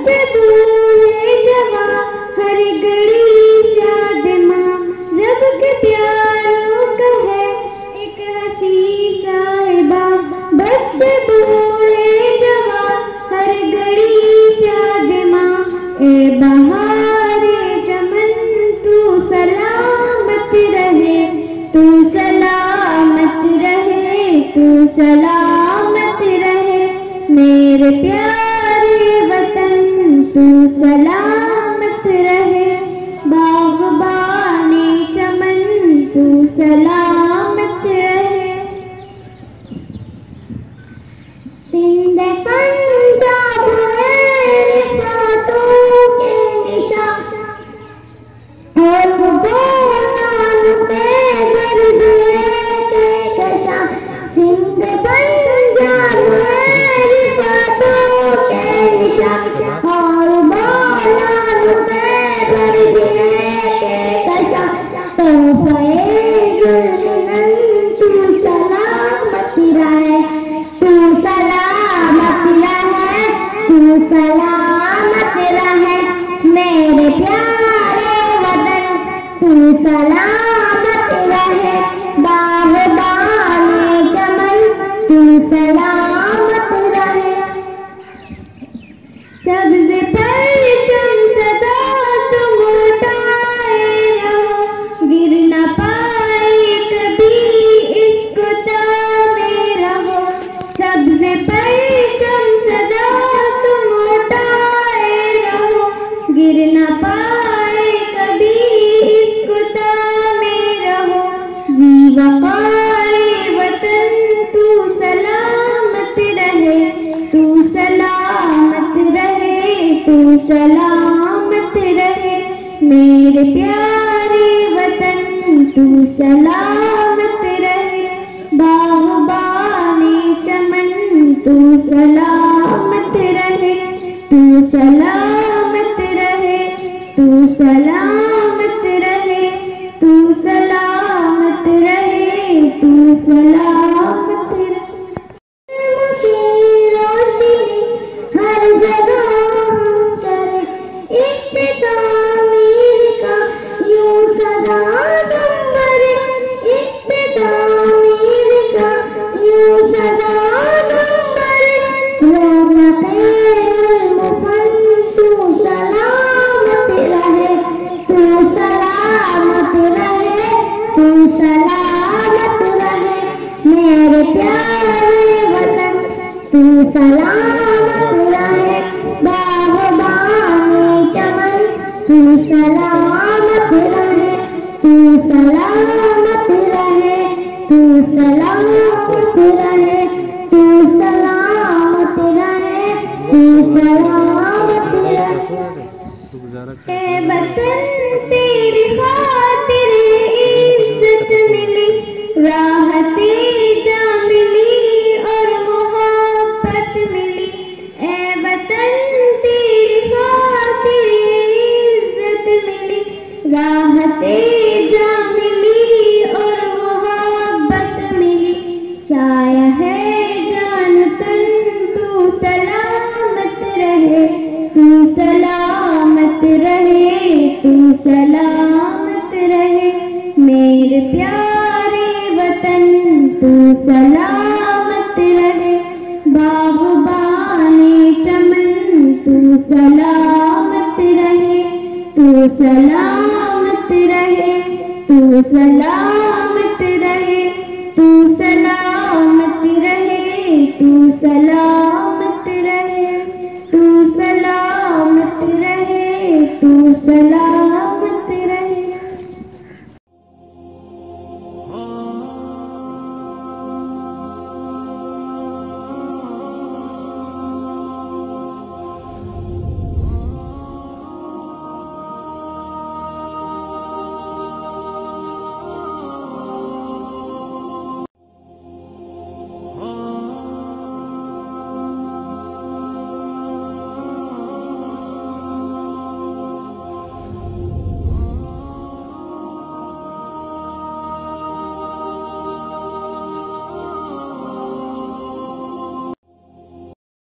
बच्चे बूढ़े जवान हर घड़ी शाद माँ, रब के प्यारों का है एक हसी साहिबा। बच्चे बूढ़े जवान हर घड़ी शाद माँ, ए बहारे चमन तू सलामत रहे, तू सलामत रहे, तू सलामत रहे। मेरे प्यारे वतन तू सलामत रहे, बागबानी चमन तू सलामत रहे। सिंध पंजाब है रिफ़ातों के निशान, और वो बोलान में दर्द के कशा। सिंध पंजाब है रिफ़ातों के निशान, और बोलान में दर्द के कशा। तोहफ़े जुल्फ़न तू सलामत रहे, तू सलामत रहे, तू सलामत रहे। मेरे प्यारे वतन तू सलामत रहे, बागबानी चमन तू सलामत रहे। सबसे परचम सदा तुम उठाए रहो, गिर न पाए कभी इसको थामे रहो। सबसे परचम सदा तुम उठाए रहो, गिर न पाए कभी इसको थामे रहो। जीवकारे वतन तू सलामत रहे, तू सलामत रहे, तू सलामत रहे। मेरे प्यारे वतन तू सलामत रहे, बागबानी चमन तू सलामत रहे, तू सलामत रहे, तू सलामत रहे, तू सलामत रहे, तू सलामत रहे। रोशनी हर जगह करे, इससे तामीर का यूं सदा दम भरे, इससे तामीर का यूं सदा दम भरे। रौनक़े मुफ़न तू सलामत रहे, तू सलामत रहे, तू सलामत रहे। मेरे प्यारे वतन तू सलामत रहे, बागबानी चमन तू सलामत रहे, तू सलामत रहे, तू सलामत रहे, तू सलामत रहे, तू सलामत रहे। ए वतन तेरी खातिर इज्जत मिली, राहते जा मिली और मोहब्बत मिली। ए वतन तेरी खातिर इज्जत मिली, राहते जा मिली और मोहब्बत मिली। साया है जान तन तू सलामत रहे, तू सलामत रहे, तू सलामत रहे। मेरे प्यारे वतन तू सलामत रहे, बागबानी चमन तू सलामत रहे, तू सलामत रहे, तू सलामत